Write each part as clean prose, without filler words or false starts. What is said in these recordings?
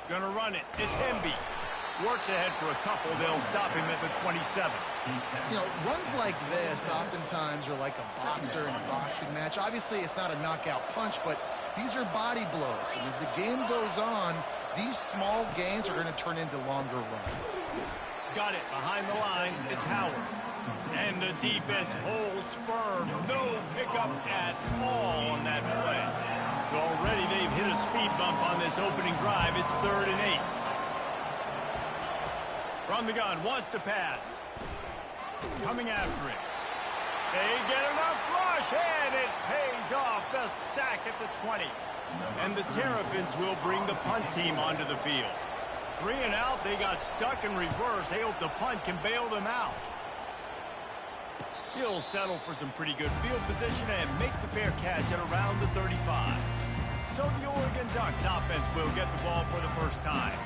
Gonna run it. It's Hemby. Works ahead for a couple. They'll stop him at the 27. You know, runs like this oftentimes are like a boxer in a boxing match. Obviously, it's not a knockout punch, but these are body blows. And as the game goes on, these small gains are going to turn into longer runs. Got it behind the line. It's Howard. And the defense holds firm. No pickup at all on that play. So already they've hit a speed bump on this opening drive. It's 3rd and 8. From the gun, wants to pass. Coming after it. They get enough rush, and it pays off. The sack at the 20. And the Terrapins will bring the punt team onto the field. 3 and out, they got stuck in reverse. They hope the punt can bail them out. He'll settle for some pretty good field position and make the fair catch at around the 35. So the Oregon Ducks offense will get the ball for the first time.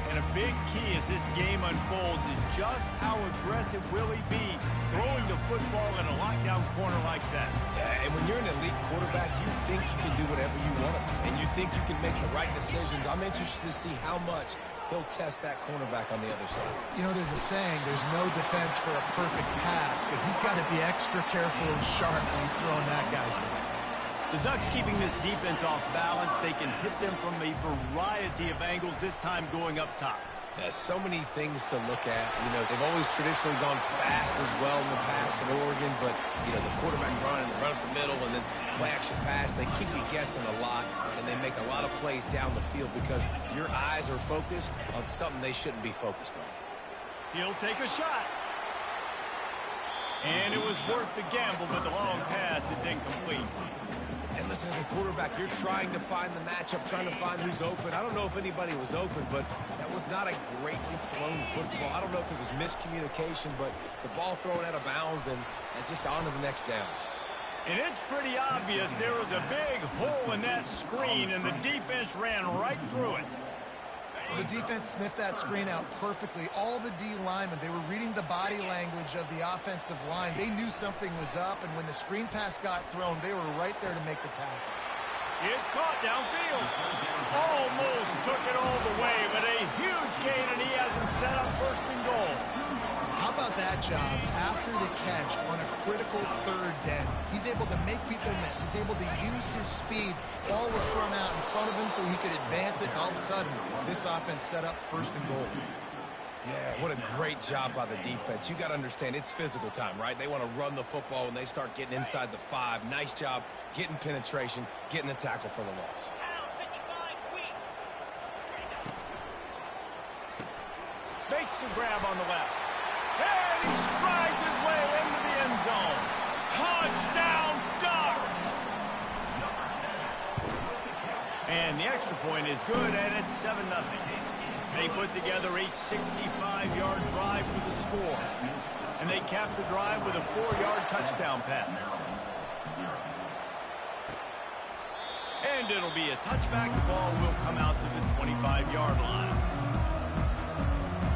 And a big key as this game unfolds is just how aggressive will he be throwing the football in a lockdown corner like that. Yeah, and when you're an elite quarterback, you think you can do whatever you want to, and you think you can make the right decisions. I'm interested to see how much he'll test that cornerback on the other side. You know, there's a saying, there's no defense for a perfect pass, but he's got to be extra careful and sharp when he's throwing that guy's way. The Ducks keeping this defense off balance. They can hit them from a variety of angles, this time going up top. There's so many things to look at. You know, they've always traditionally gone fast as well in the pass in Oregon, but, you know, the quarterback run and the run up the middle and then play-action pass, they keep you guessing a lot, and they make a lot of plays down the field because your eyes are focused on something they shouldn't be focused on. He'll take a shot. And it was worth the gamble, but the long pass is incomplete. And listen, as a quarterback, you're trying to find the matchup, trying to find who's open. I don't know if anybody was open, but that was not a greatly thrown football. I don't know if it was miscommunication, but the ball thrown out of bounds and just on to the next down. And it's pretty obvious there was a big hole in that screen, and the defense ran right through it. The defense sniffed that screen out perfectly. All the D linemen, they were reading the body language of the offensive line. They knew something was up, and when the screen pass got thrown, they were right there to make the tackle. It's caught downfield. Almost took it all the way, but a huge gain, and he has him set up 1st and goal. How about that job after the catch on a critical 3rd down? He's able to make people miss. He's able to use his speed. Ball was thrown out in front of him so he could advance it, and all of a sudden, this offense set up 1st and goal. Yeah, what a great job by the defense. You got to understand, it's physical time, right? They want to run the football when they start getting inside the 5. Nice job getting penetration, getting the tackle for the loss. Makes the grab on the left. And he strides his way into the end zone. Touchdown, Ducks! And the extra point is good, and it's 7-0. They put together a 65-yard drive for the score. And they capped the drive with a 4-yard touchdown pass. And it'll be a touchback. The ball will come out to the 25-yard line.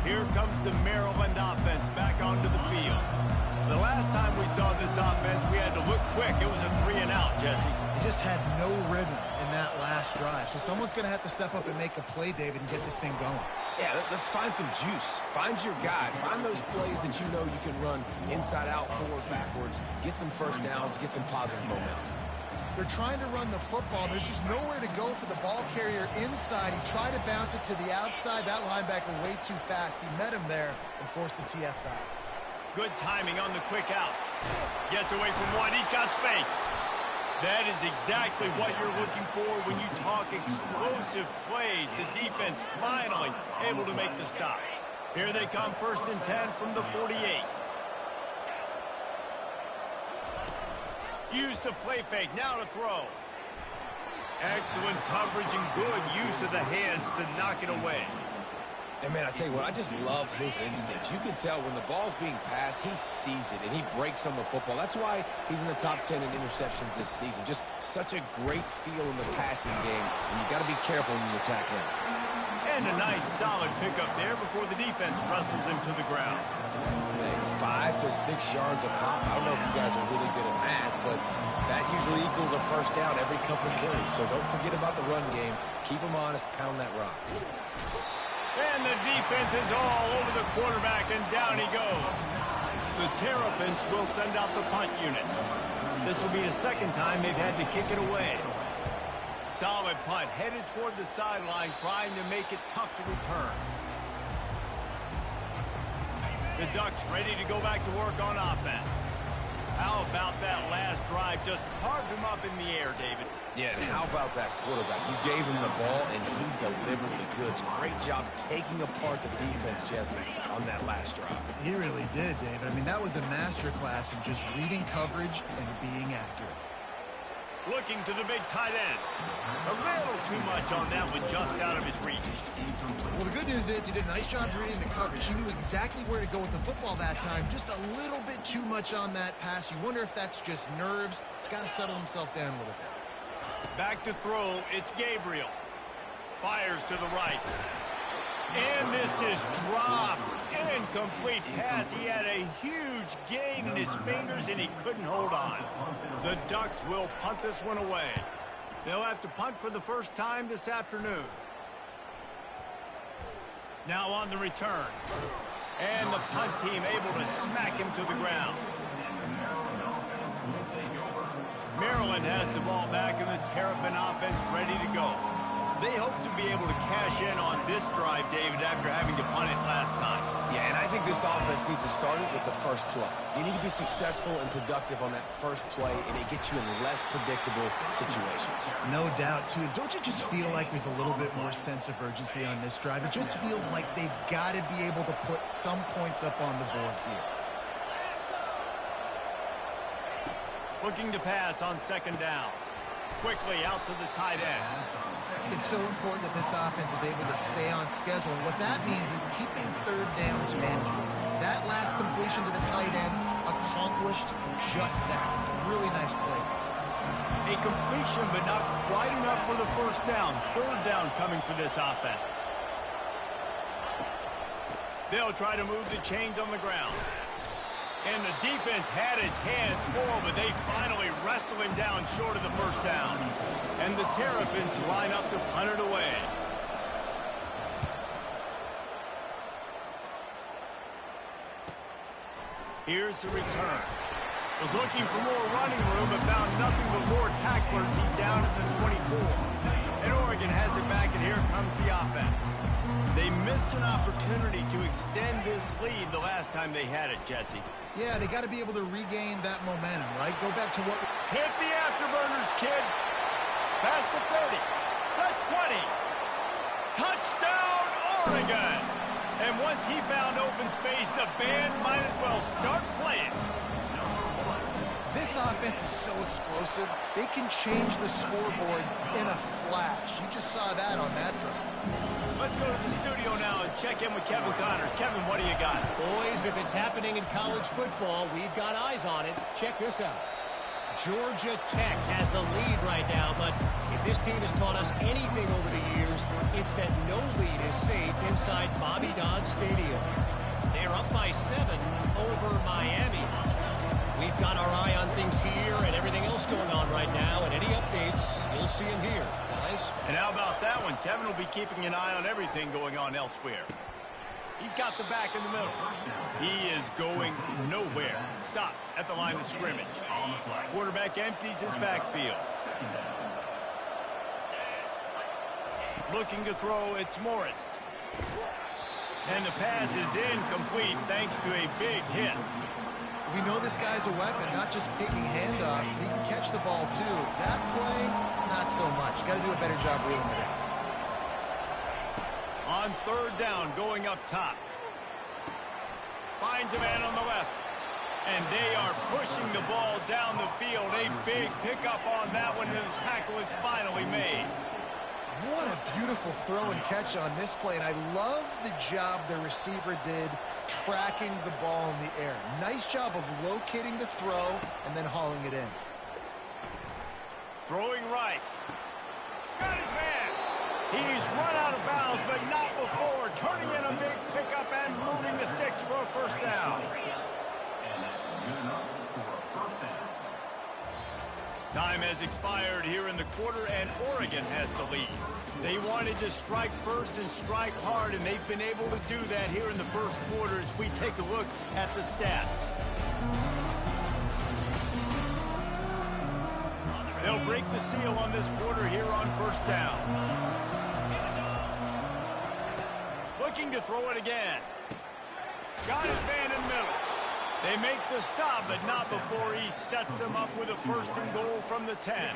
Here comes the Maryland offense back onto the field. The last time we saw this offense, we had to look quick. It was a 3 and out, Jesse. They just had no rhythm in that last drive. So someone's going to have to step up and make a play, David, and get this thing going. Yeah, let's find some juice. Find your guy. Find those plays that you know you can run inside out, forward, backwards. Get some first downs. Get some positive momentum. They're trying to run the football. There's just nowhere to go for the ball carrier inside. He tried to bounce it to the outside. That linebacker way too fast. He met him there and forced the TF out. Good timing on the quick out. Gets away from one. He's got space. That is exactly what you're looking for when you talk explosive plays. The defense finally able to make the stop. Here they come, 1st and 10 from the 48. Use the play fake, now to throw. Excellent coverage and good use of the hands to knock it away. And, man, I tell you what, I just love his instincts. You can tell when the ball's being passed, he sees it, and he breaks on the football. That's why he's in the top 10 in interceptions this season. Just such a great feel in the passing game, and you got to be careful when you attack him. And a nice solid pickup there before the defense wrestles him to the ground. 5 to 6 yards a pop. I don't know if you guys are really good at math, but that usually equals a first down every couple of carries. So don't forget about the run game. Keep them honest. Pound that rock. And the defense is all over the quarterback, and down he goes. The Terrapins will send out the punt unit. This will be the second time they've had to kick it away. Solid punt, headed toward the sideline, trying to make it tough to return. The Ducks ready to go back to work on offense. How about that last drive? Just carved him up in the air, David. Yeah, and how about that quarterback? You gave him the ball, and he delivered the goods. Great job taking apart the defense, Jesse, on that last drive. He really did, David. I mean, that was a masterclass in just reading coverage and being accurate. Looking to the big tight end. A little too much on that one, just out of his reach. Well, the good news is he did a nice job reading the coverage. He knew exactly where to go with the football that time. Just a little bit too much on that pass. You wonder if that's just nerves. He's got to settle himself down a little bit. Back to throw, it's Gabriel. Fires to the right. And this is dropped. Incomplete pass. He had a huge gain in his fingers, and he couldn't hold on. The Ducks will punt this one away. They'll have to punt for the first time this afternoon. Now on the return. And the punt team able to smack him to the ground. Maryland has the ball back, and the Terrapin offense ready to go. They hope to be able to cash in on this drive, David, after having to punt it last time. Yeah, and I think this offense needs to start it with the first play. You need to be successful and productive on that first play, and it gets you in less predictable situations. No doubt, too. Don't you just feel like there's a little bit more sense of urgency on this drive? It just feels like they've got to be able to put some points up on the board here. Looking to pass on second down. Quickly out to the tight end. It's so important that this offense is able to stay on schedule. And what that means is keeping third downs manageable. That last completion to the tight end accomplished just that. Really nice play. A completion, but not quite enough for the first down. Third down coming for this offense. They'll try to move the chains on the ground. And the defense had its hands full, but they finally wrestle him down short of the first down. And the Terrapins line up to punt it away. Here's the return. Was looking for more running room, but found nothing but more tacklers. He's down at the 24. And Oregon has it back, and here comes the offense. They missed an opportunity to extend this lead the last time they had it, Jesse. Yeah, they got to be able to regain that momentum, right? Go back to what... Hit the afterburners, kid. Past the 30. The 20. Touchdown, Oregon. And once he found open space, the band might as well start playing. This offense is so explosive, they can change the scoreboard in a flash. You just saw that on that drive. Let's go to the studio now and check in with Kevin Connors. Kevin, what do you got? Boys, if it's happening in college football, we've got eyes on it. Check this out. Georgia Tech has the lead right now, but if this team has taught us anything over the years, it's that no lead is safe inside Bobby Dodd Stadium. They're up by 7 over Miami. We've got our eye on things here and everything else going on right now, and any updates, you'll see them here, guys. And how about that one? Kevin will be keeping an eye on everything going on elsewhere. He's got the back in the middle. He is going nowhere. Stop at the line of scrimmage. Quarterback empties his backfield. Looking to throw, it's Morris. And the pass is incomplete thanks to a big hit. We know this guy's a weapon, not just taking handoffs, but he can catch the ball too. That play, not so much. Got to do a better job reading it. On third down, going up top. Finds a man on the left. And they are pushing the ball down the field. A big pickup on that one, and the tackle is finally made. What a beautiful throw and catch on this play, and I love the job the receiver did tracking the ball in the air. Nice job of locating the throw and then hauling it in. Throwing right. Got his man. He's run out of bounds, but not and moving the sticks for a first down. Time has expired here in the quarter, and Oregon has the lead. They wanted to strike first and strike hard, and they've been able to do that here in the first quarter as we take a look at the stats. They'll break the seal on this quarter here on first down. Looking to throw it again. Got his man in the middle. They make the stop, but not before he sets them up with a first and goal from the 10.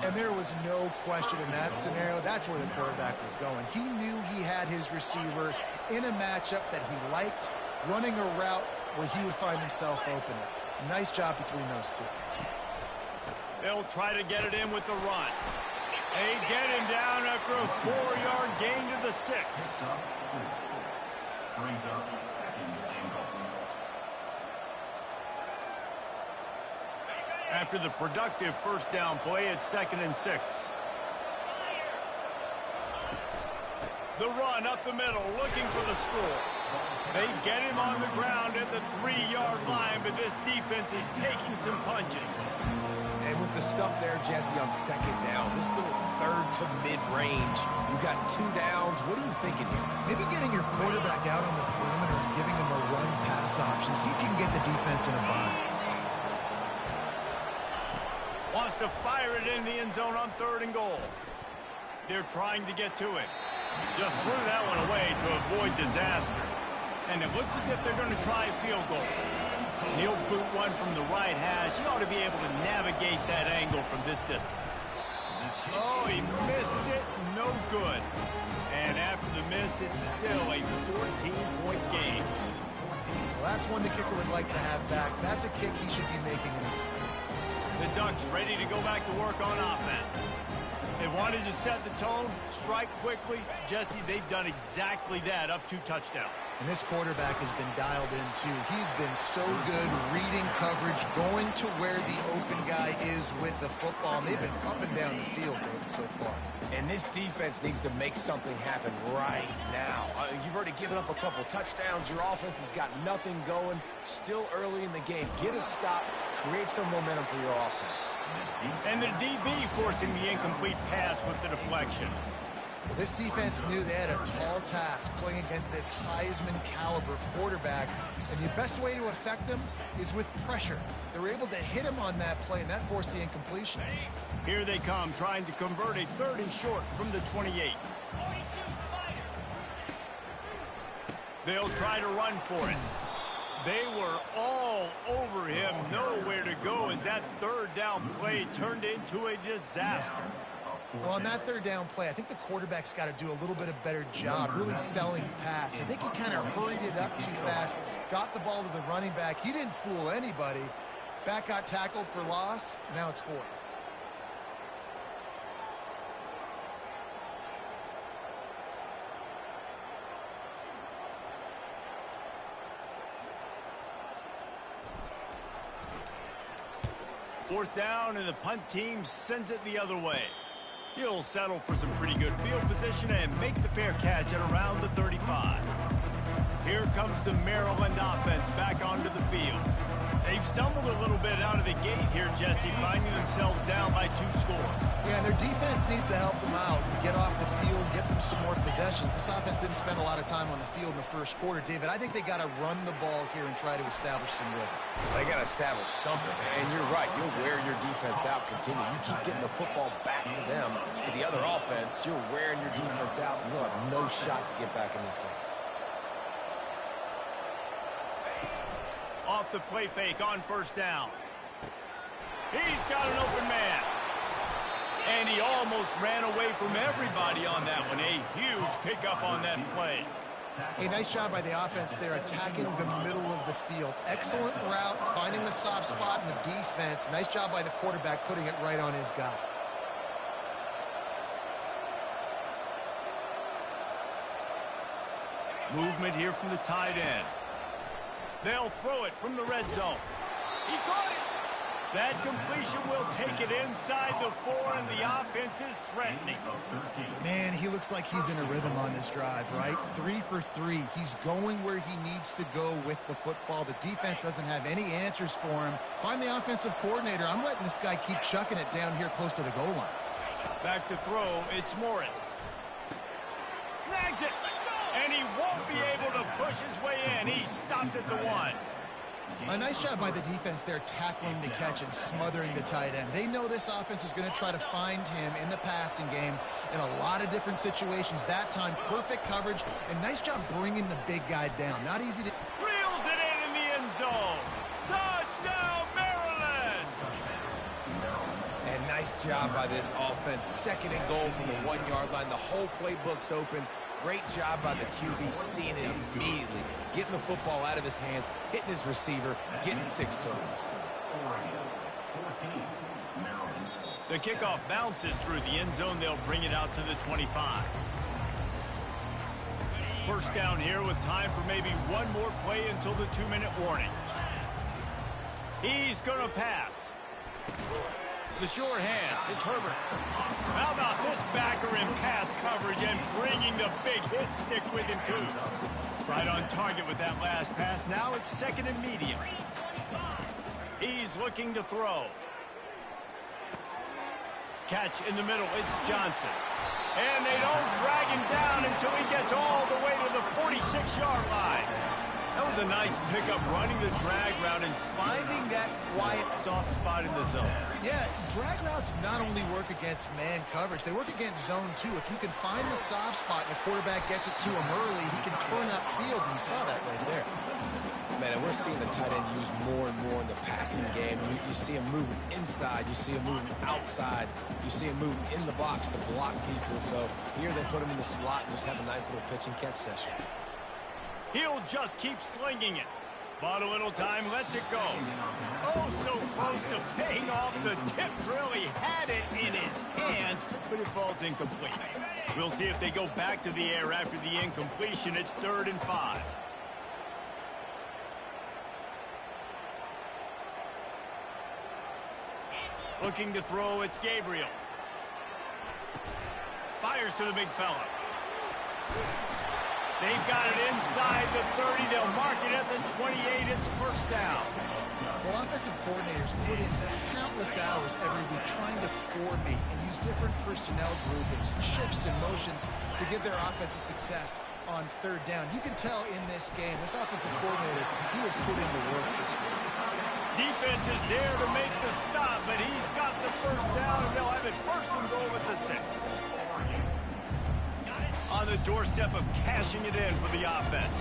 And there was no question in that scenario. That's where the quarterback was going. He knew he had his receiver in a matchup that he liked, running a route where he would find himself open. Nice job between those two. They'll try to get it in with the run. They get him down after a 4-yard gain to the 6. After the productive first down play, it's 2nd and 6. The run up the middle, looking for the score. They get him on the ground at the 3-yard line, but this defense is taking some punches. And with the stuff there, Jesse, on 2nd down, this little third to mid-range, you got 2 downs. What are you thinking here? Maybe getting your quarterback out on the perimeter and giving him a run-pass option. See if you can get the defense in a bind. Wants to fire it in the end zone on 3rd and goal. They're trying to get to it. Just threw that one away to avoid disaster. And it looks as if they're going to try a field goal. He'll boot one from the right hash. He ought to be able to navigate that angle from this distance. Oh, he missed it. No good. And after the miss, it's still a 14-point game. Well, that's one the kicker would like to have back. That's a kick he should be making in this. The Ducks ready to go back to work on offense. They wanted to set the tone, strike quickly. Jesse, they've done exactly that, up 2 touchdowns. And this quarterback has been dialed in, too. He's been so good reading coverage, going to where the open guy is with the football. And they've been up and down the field, David, so far. And this defense needs to make something happen right now. You've already given up a couple touchdowns. Your offense has got nothing going. Still early in the game. Get a stop. Create some momentum for your offense. And the DB forcing the incomplete pass with the deflection. This defense knew they had a tall task playing against this Heisman-caliber quarterback, and the best way to affect him is with pressure. They were able to hit him on that play, and that forced the incompletion. Here they come, trying to convert a 3rd and short from the 28. They'll try to run for it. They were all over him, nowhere to go as that 3rd down play turned into a disaster. Well, on that 3rd down play, I think the quarterback's got to do a little bit of better job really selling pass. I think he kind of hurried it up too fast, got the ball to the running back. He didn't fool anybody. Back got tackled for loss. Now it's 4th. Fourth down, and the punt team sends it the other way. He'll settle for some pretty good field position and make the fair catch at around the 35. Here comes the Maryland offense back onto the field. They've stumbled a little bit out of the gate here, Jesse, finding themselves down by 2 scores. Yeah, and their defense needs to help them out, get off the field, get them some more possessions. This offense didn't spend a lot of time on the field in the first quarter. David, I think they got to run the ball here and try to establish some rhythm. They got to establish something, and you're right. You'll wear your defense out, continue. You keep getting the football back to them, to the other offense, you're wearing your defense out, and you'll have no shot to get back in this game. Off the play fake on first down. He's got an open man. And he almost ran away from everybody on that one. A huge pickup on that play. A nice job by the offense there, attacking the middle of the field. Excellent route, finding the soft spot in the defense. Nice job by the quarterback putting it right on his guy. Movement here from the tight end. They'll throw it from the red zone. He caught it. That completion will take it inside the 4, and the offense is threatening. Man, he looks like he's in a rhythm on this drive, right? 3 for 3. He's going where he needs to go with the football. The defense doesn't have any answers for him. Find the offensive coordinator. I'm letting this guy keep chucking it down here close to the goal line. Back to throw, it's Morris. Snags it, and he won't be able to push his way in. He stopped at the 1. A nice job by the defense there tackling the catch and smothering the tight end. They know this offense is going to try to find him in the passing game in a lot of different situations. That time, perfect coverage, and nice job bringing the big guy down. Not easy to... Reels it in the end zone. Touchdown, Maryland! And nice job by this offense. 2nd and goal from the 1-yard line. The whole playbook's open. Great job by the QB seeing it immediately, getting the football out of his hands, hitting his receiver, getting 6 points. The kickoff bounces through the end zone. They'll bring it out to the 25. First down here with time for maybe one more play until the 2-minute warning. He's going to pass. The sure hands. It's Herbert. How about this backer in pass coverage and bringing the big hit stick with him, too? Right on target with that last pass. Now it's 2nd and medium. He's looking to throw. Catch in the middle. It's Johnson. And they don't drag him down until he gets all the way to the 46-yard line. That was a nice pickup, running the drag route and finding that quiet, soft spot in the zone. Yeah, drag routes not only work against man coverage, they work against zone too. If you can find the soft spot and the quarterback gets it to him early, he can turn upfield, and you saw that right there. Man, and we're seeing the tight end used more and more in the passing game. You see him moving inside. You see him moving outside. You see him moving in the box to block people. So here they put him in the slot and just have a nice little pitch and catch session. He'll just keep slinging it. Bought a little time, lets it go. Oh, so close to paying off. The tip really had it in his hands, but it falls incomplete. We'll see if they go back to the air after the incompletion. It's 3rd and 5. Looking to throw, it's Gabriel. Fires to the big fella. They've got it inside the 30. They'll mark it at the 28. It's first down. Well, offensive coordinators put in countless hours every week trying to formate and use different personnel groupings, shifts and motions to give their offense a success on 3rd down. You can tell in this game, this offensive coordinator, he has put in the work this week. Defense is there to make the stop, but he's got the first down, and they'll have it 1st and goal at the 6. On the doorstep of cashing it in for the offense.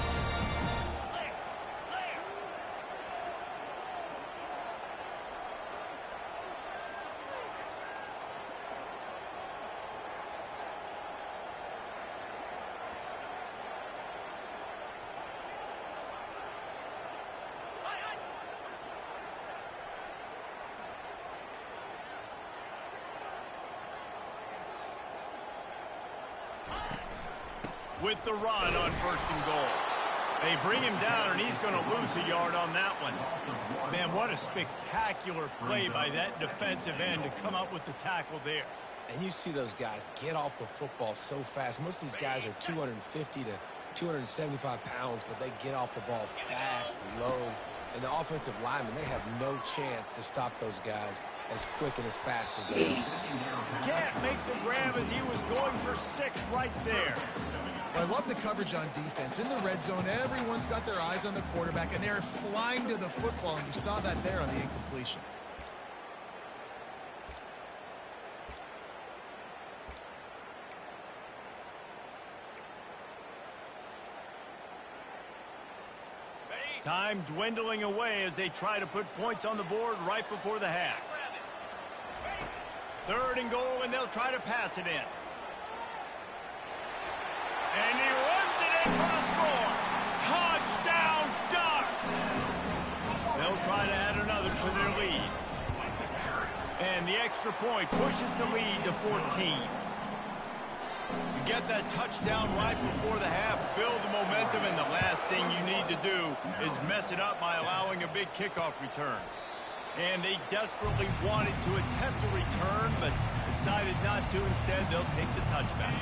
With the run on 1st and goal. They bring him down, and he's going to lose a yard on that one. Man, what a spectacular play by that defensive end to come up with the tackle there. And you see those guys get off the football so fast. Most of these guys are 250 to 275 pounds, but they get off the ball fast, low. And the offensive linemen, they have no chance to stop those guys as quick and as fast as they are. Can't make the grab as he was going for 6 right there. Well, I love the coverage on defense. In the red zone, everyone's got their eyes on the quarterback, and they're flying to the football, and you saw that there on the incompletion. Time dwindling away as they try to put points on the board right before the half. 3rd and goal, and they'll try to pass it in. And he runs it in for the score. Touchdown, Ducks! They'll try to add another to their lead. And the extra point pushes the lead to 14. You get that touchdown right before the half, build the momentum, and the last thing you need to do is mess it up by allowing a big kickoff return. And they desperately wanted to attempt a return, but decided not to. Instead, they'll take the touchback.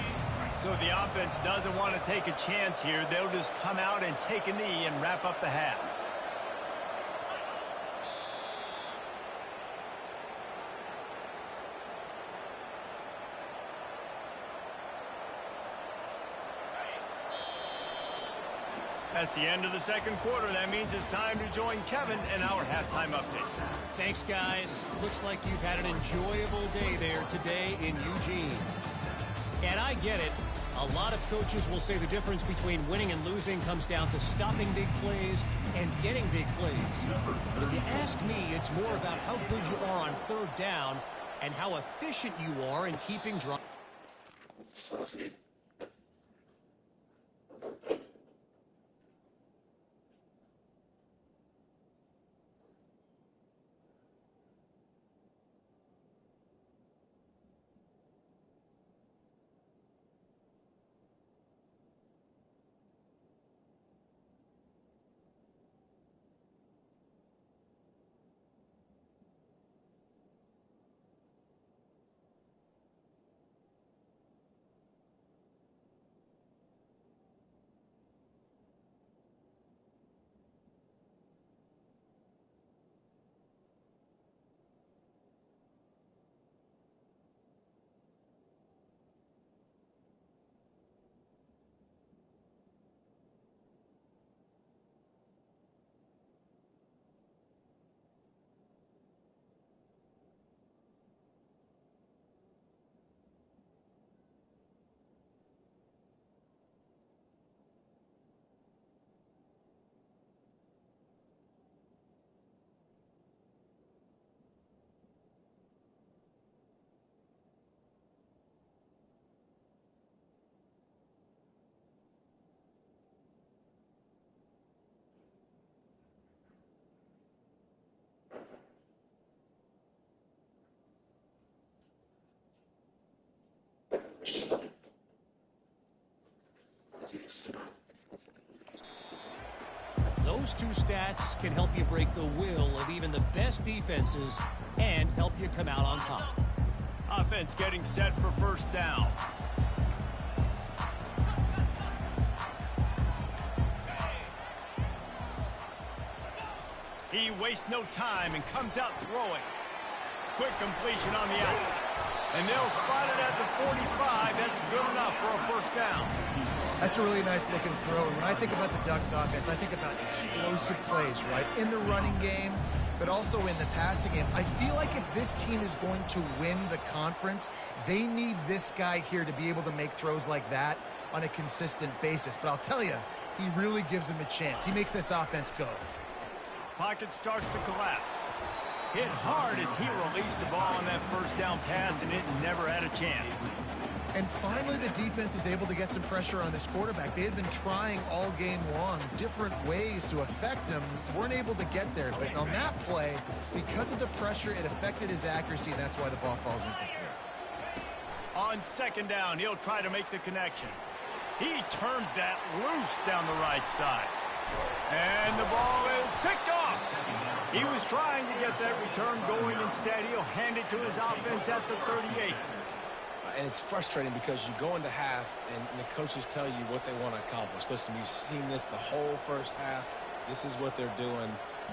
So the offense doesn't want to take a chance here. They'll just come out and take a knee and wrap up the half. That's the end of the second quarter. That means it's time to join Kevin in our halftime update. Thanks, guys. Looks like you've had an enjoyable day there today in Eugene. And I get it. A lot of coaches will say the difference between winning and losing comes down to stopping big plays and getting big plays. But if you ask me, it's more about how good you are on third down and how efficient you are in keeping drives. Those two stats can help you break the will of even the best defenses and help you come out on top. Offense getting set for first down. He wastes no time and comes out throwing. Quick completion on the out. And they'll spot it at the 45. That's good enough for a first down. That's a really nice looking throw. And when I think about the Ducks offense, I think about explosive plays, right? In the running game, but also in the passing game. I feel like if this team is going to win the conference, they need this guy here to be able to make throws like that on a consistent basis. But I'll tell you, he really gives them a chance. He makes this offense go. Pocket starts to collapse. Hit hard as he released the ball on that first down pass, and it never had a chance. And finally, the defense is able to get some pressure on this quarterback. They had been trying all game long different ways to affect him. Weren't able to get there. But on that play, because of the pressure, it affected his accuracy, and that's why the ball falls incomplete. On second down, he'll try to make the connection. He turns that loose down the right side. And the ball is picked off. He was trying to get that return going. Instead, he'll hand it to his offense at the 38. And it's frustrating because you go into half and the coaches tell you what they want to accomplish. Listen, you've seen this the whole first half. This is what they're doing.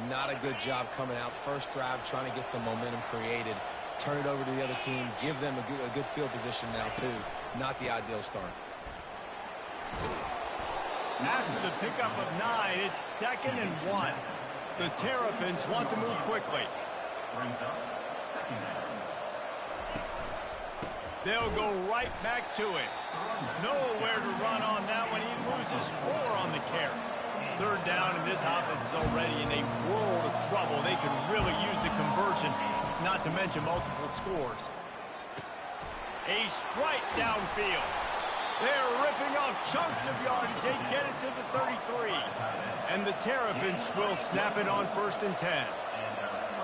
Not a good job coming out. First drive, trying to get some momentum created. Turn it over to the other team. Give them a good field position now, too. Not the ideal start. After the pickup of 9, it's 2nd and 1. The Terrapins want to move quickly. They'll go right back to it. Nowhere to run on that one. He loses 4 on the carry. Third down, and this offense is already in a world of trouble. They could really use a conversion, not to mention multiple scores. A strike downfield. They're ripping off chunks of yardage. They get it to the 33. And the Terrapins will snap it on 1st and 10.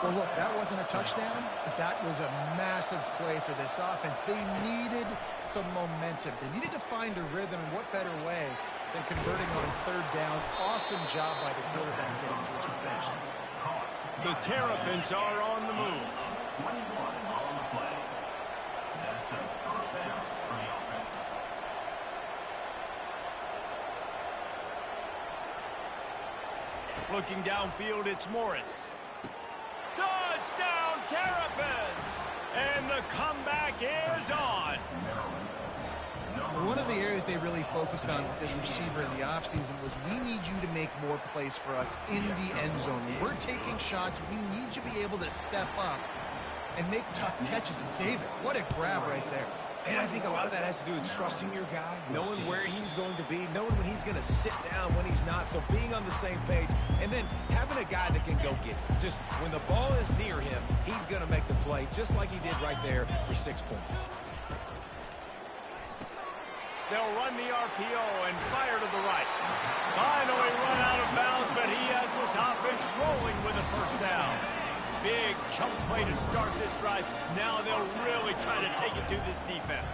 Well, look, that wasn't a touchdown, but that was a massive play for this offense. They needed some momentum. They needed to find a rhythm, and what better way than converting on third down. Awesome job by the quarterback getting through his protection. The Terrapins are on the move. Looking downfield, it's Morris. Touchdown, Terrapins! And the comeback is on. One of the areas they really focused on with this receiver in the offseason was we need you to make more plays for us in the end zone. When we're taking shots, we need you to be able to step up and make tough catches. And David, what a grab right there. And I think a lot of that has to do with trusting your guy, knowing where he's going to be, knowing when he's going to sit down, when he's not. So being on the same page, and then having a guy that can go get it. Just when the ball is near him, he's going to make the play, just like he did right there for 6 points. They'll run the RPO and fire to the right. Finally run out of bounds, but he has this offense rolling with a first down. Big chunk play to start this drive. Now they'll really try to take it to this defense.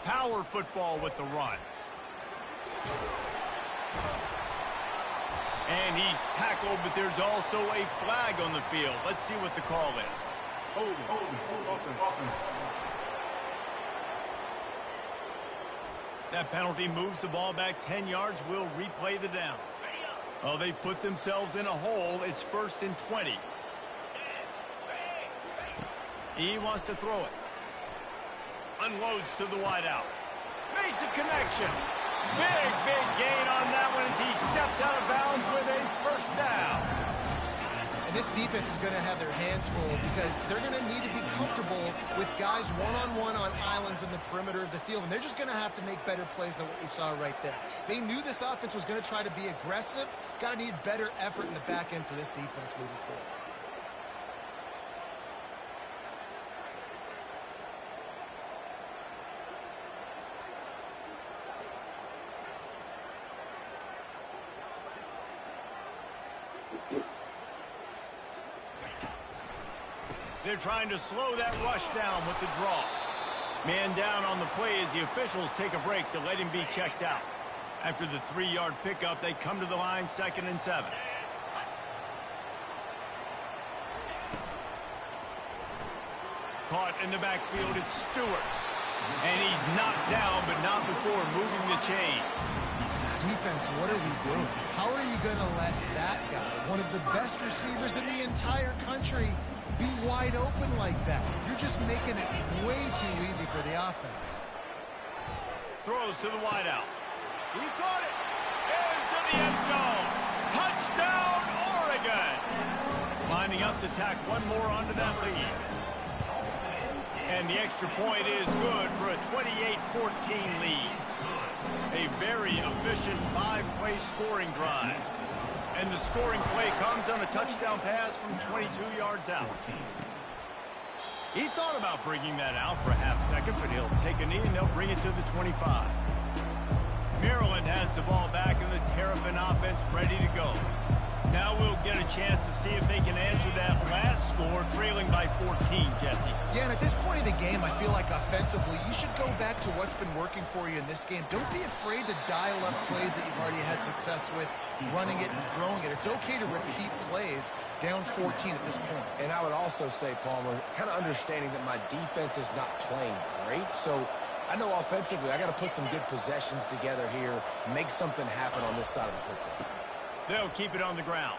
Power football with the run. And he's tackled, but there's also a flag on the field. Let's see what the call is. Hold. That penalty moves the ball back 10 yards. We'll replay the down. Oh, they've put themselves in a hole. It's 1st and 20. He wants to throw it. Unloads to the wideout. Makes a connection. Big gain on that one as he steps out of bounds with a first down. And this defense is going to have their hands full because they're going to need to be comfortable with guys one-on-one on islands in the perimeter of the field. And they're just going to have to make better plays than what we saw right there. They knew this offense was going to try to be aggressive. Got to need better effort in the back end for this defense moving forward. They're trying to slow that rush down with the draw. Man down on the play as the officials take a break to let him be checked out. After the 3-yard pickup, they come to the line 2nd and 7. Caught in the backfield, it's Stewart. And he's knocked down, but not before moving the chains. Defense, what are we doing? How are you going to let that guy, one of the best receivers in the entire country, be wide open like that? You're just making it way too easy for the offense. Throws to the wideout. He caught it. Into the end zone. Touchdown, Oregon. Lining up to tack one more onto that lead. And the extra point is good for a 28-14 lead. A very efficient 5-play scoring drive. And the scoring play comes on a touchdown pass from 22 yards out. He thought about bringing that out for a half second, but he'll take a knee and they'll bring it to the 25. Maryland has the ball back and the Terrapin offense ready to go. Now we'll get a chance to see if they can answer that last score, trailing by 14, Jesse. Yeah, and at this point of the game, I feel like offensively, you should go back to what's been working for you in this game. Don't be afraid to dial up plays that you've already had success with, running it and throwing it. It's okay to repeat plays down 14 at this point. And I would also say, Palmer, kind of understanding that my defense is not playing great, so I know offensively I got to put some good possessions together here, make something happen on this side of the football. They'll keep it on the ground.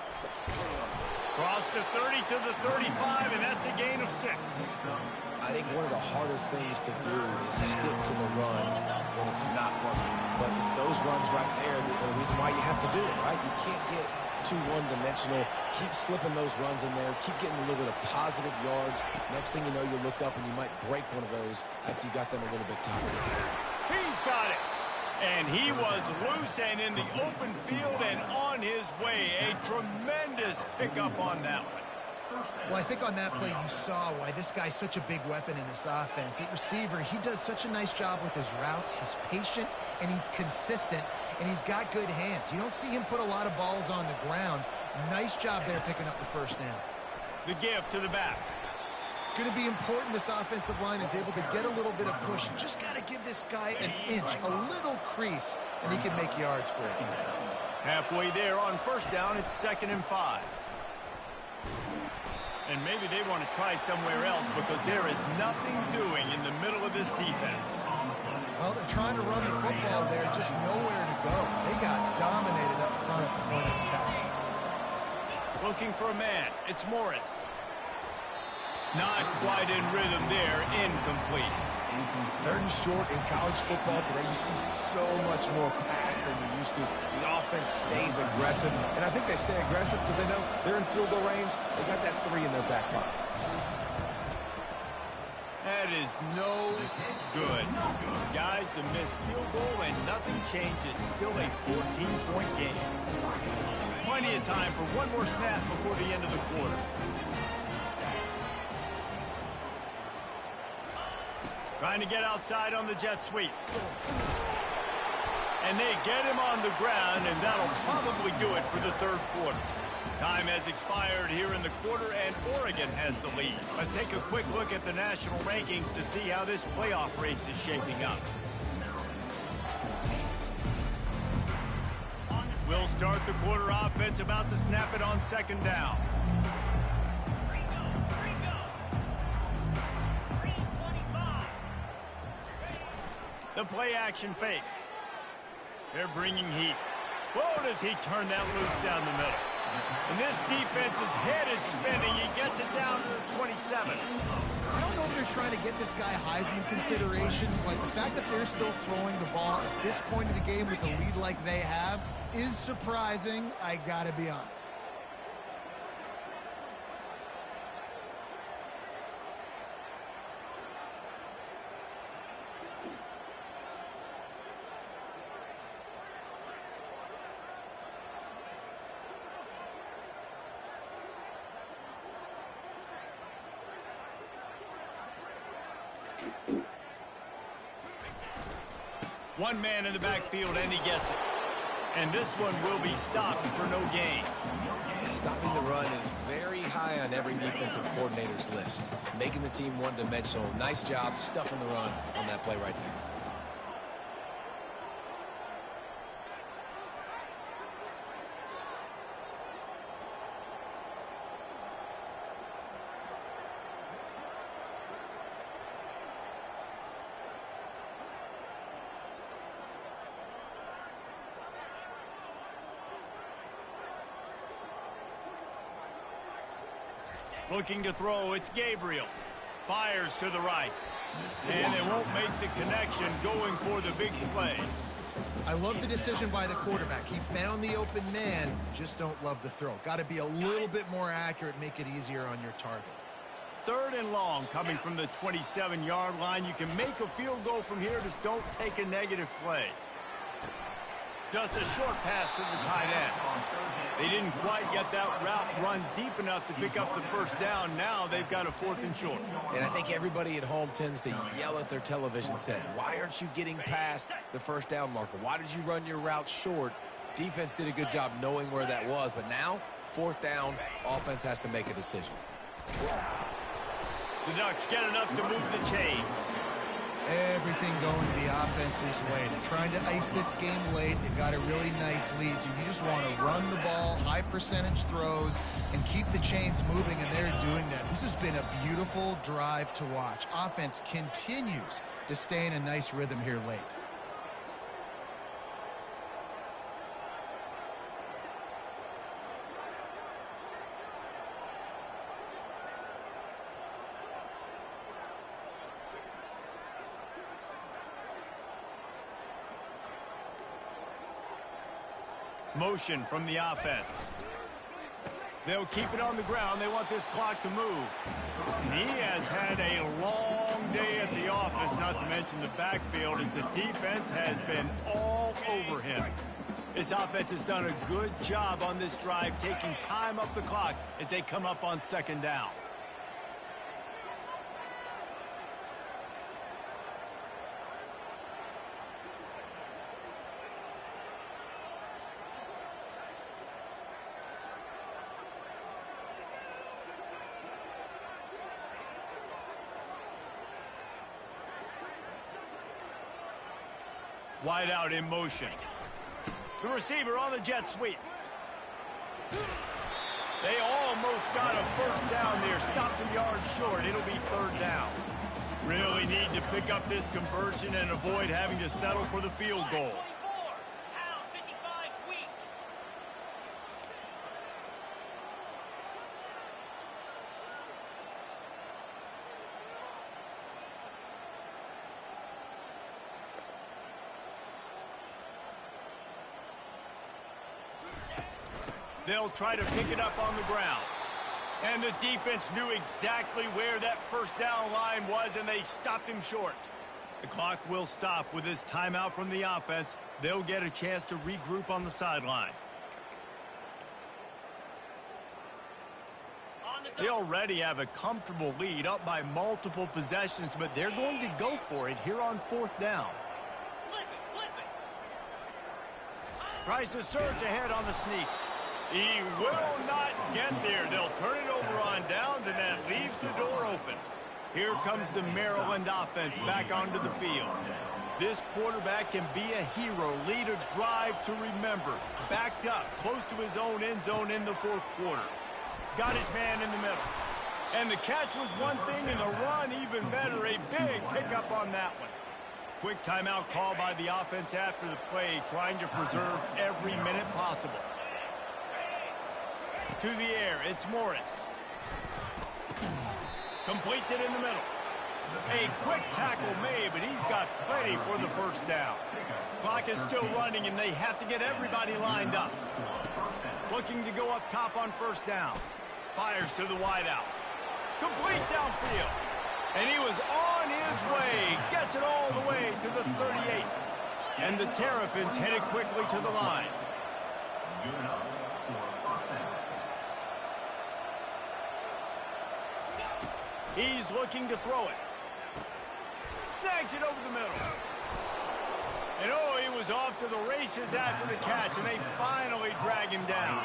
Cross the 30 to the 35, and that's a gain of 6. I think one of the hardest things to do is stick to the run when it's not working. But it's those runs right there that are the reason why you have to do it, right? You can't get too one-dimensional. Keep slipping those runs in there. Keep getting a little bit of positive yards. Next thing you know, you look up and you might break one of those after you got them a little bit tired. He's got it. And he was loose and in the open field and on his way. A tremendous pickup on that one. Well, I think on that play you saw why this guy's such a big weapon in this offense. At receiver, he does such a nice job with his routes. He's patient and he's consistent and he's got good hands. You don't see him put a lot of balls on the ground. Nice job there picking up the first down. The give to the back. It's going to be important this offensive line is able to get a little bit of push. You just got to give this guy an inch, a little crease, and he can make yards for you. Halfway there on first down, it's 2nd and 5. And maybe they want to try somewhere else because there is nothing doing in the middle of this defense. Well, they're trying to run the football there, just nowhere to go. They got dominated up front at the point of attack. Looking for a man. It's Morris. Not quite in rhythm there. Incomplete. 3rd and short in college football today. You see so much more pass than you used to. The offense stays aggressive, and I think they stay aggressive because they know they're in field goal range. They got that 3 in their back pocket. That is no good. Guys, a missed field goal and nothing changes. Still a 14-point game. Plenty of time for one more snap before the end of the quarter. Trying to get outside on the jet sweep. And they get him on the ground, and that'll probably do it for the 3rd quarter. Time has expired here in the quarter, and Oregon has the lead. Let's take a quick look at the national rankings to see how this playoff race is shaping up. We'll start the quarter offense about to snap it on 2nd down. The play action fake. They're bringing heat. Whoa, does he turn that loose down the middle. And this defense's head is spinning. He gets it down to the 27. I don't know if they're trying to get this guy Heisman consideration, but the fact that they're still throwing the ball at this point of the game with a lead like they have is surprising, I gotta be honest. One man in the backfield, and he gets it. And this one will be stopped for no gain. Stopping the run is very high on every defensive coordinator's list. Making the team one-dimensional. Nice job stuffing the run on that play right there. Looking to throw, it's Gabriel. Fires to the right. And they won't make the connection going for the big play. I love the decision by the quarterback. He found the open man, just don't love the throw. Got to be a little bit more accurate, make it easier on your target. 3rd and long coming from the 27-yard line. You can make a field goal from here, just don't take a negative play. Just a short pass to the tight end. They didn't quite get that route run deep enough to pick up the 1st down. Now they've got a 4th and short. And I think everybody at home tends to yell at their television set. Why aren't you getting past the 1st down marker? Why did you run your route short? Defense did a good job knowing where that was. But now, 4th down, offense has to make a decision. The Ducks get enough to move the chains. Everything going the offense's way. They're trying to ice this game late. They've got a really nice lead, so you just want to run the ball, high percentage throws, and keep the chains moving, and they're doing that. This has been a beautiful drive to watch. Offense continues to stay in a nice rhythm here late. Motion from the offense. They'll keep it on the ground. They want this clock to move. And he has had a long day at the office, not to mention the backfield, as the defense has been all over him. This offense has done a good job on this drive, taking time off the clock as they come up on 2nd down. Wide out in motion. The receiver on the jet sweep. They almost got a first down there. Stopped a yard short. It'll be third down. Really need to pick up this conversion and avoid having to settle for the field goal. They'll try to pick it up on the ground. And the defense knew exactly where that first down line was, and they stopped him short. The clock will stop with this timeout from the offense. They'll get a chance to regroup on the sideline. They already have a comfortable lead, up by multiple possessions, but they're going to go for it here on fourth down. Tries to surge ahead on the sneak. He will not get there. They'll turn it over on downs, and that leaves the door open. Here comes the Maryland offense back onto the field. This quarterback can be a hero, lead a drive to remember. Backed up, close to his own end zone in the fourth quarter. Got his man in the middle. And the catch was one thing, and the run even better. A big pickup on that one. Quick timeout call by the offense after the play, trying to preserve every minute possible. To the air, it's Morris. Completes it in the middle. A quick tackle made, but he's got plenty for the first down. Clock is still running, and they have to get everybody lined up. Looking to go up top on first down. Fires to the wideout. Complete downfield. And he was on his way. Gets it all the way to the 38. And the Terrapins headed quickly to the line. He's looking to throw it. Snags it over the middle. And oh, he was off to the races after the catch, and they finally drag him down.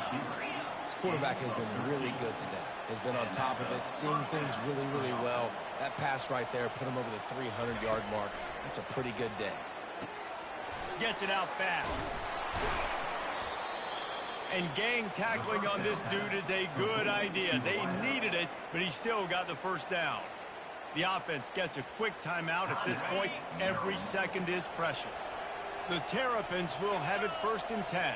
This quarterback has been really good today. Has been on top of it, seeing things really, really well. That pass right there put him over the 300-yard mark. That's a pretty good day. Gets it out fast. And gang tackling on this dude is a good idea. They needed it, but he still got the first down. The offense gets a quick timeout at this point. Every second is precious. The Terrapins will have it 1st and 10.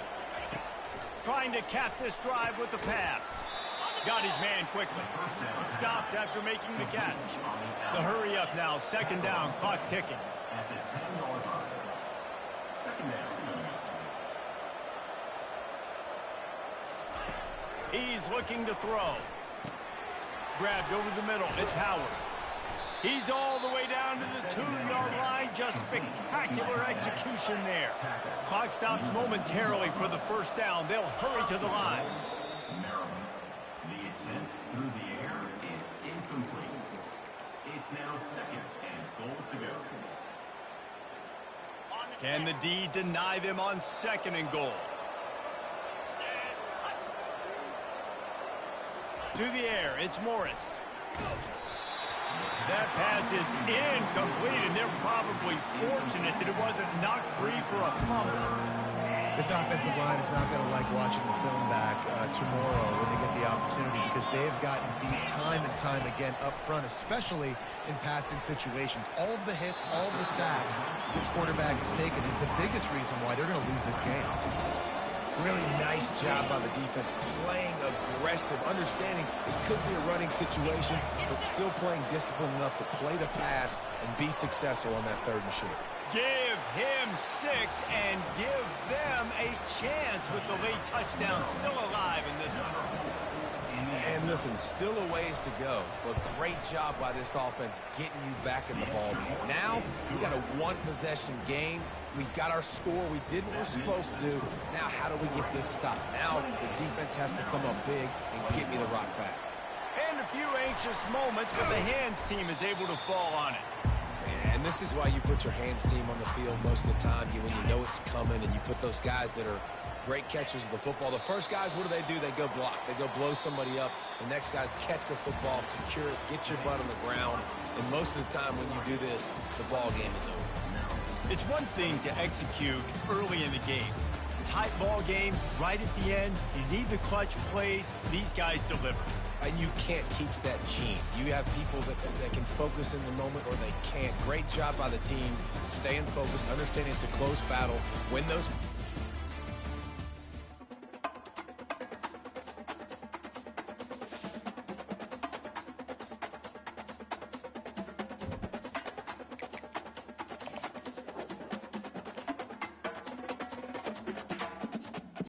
Trying to cap this drive with the pass. Got his man quickly. Stopped after making the catch. The hurry up now, 2nd down, clock ticking. He's looking to throw. Grabbed over the middle. It's Howard. He's all the way down to the 2-yard line. Just spectacular execution there. Clock stops momentarily for the first down. They'll hurry to the line. The attempt through the air is incomplete. It's now 2nd and goal to go. Can the D deny them on 2nd and goal? To the air, it's Morris. That pass is incomplete, and they're probably fortunate that it wasn't knocked free for a fumble. This offensive line is not going to like watching the film back tomorrow when they get the opportunity, because they have gotten beat time and time again up front, especially in passing situations. All of the hits, all of the sacks this quarterback has taken is the biggest reason why they're going to lose this game. Really nice job by the defense, playing aggressive, understanding it could be a running situation, but still playing disciplined enough to play the pass and be successful on that 3rd and short. Give him 6 and give them a chance with the late touchdown still alive in this one. And listen, still a ways to go, but great job by this offense getting you back in the ball game. Now, we got a 1-possession game. We got our score. We did what we're supposed to do. Now, how do we get this stopped? Now, the defense has to come up big and get me the rock back. And a few anxious moments, but the hands team is able to fall on it. And this is why you put your hands team on the field most of the time, when you know it's coming, and you put those guys that are great catchers of the football. The first guys, what do? They go block. They go blow somebody up. The next guys catch the football, secure it, get your butt on the ground. And most of the time when you do this, the ball game is over. It's one thing to execute early in the game. Tight ball game, right at the end, you need the clutch plays. These guys deliver. And you can't teach that gene. You have people that can focus in the moment or they can't. Great job by the team, staying focused, understanding it's a close battle, win those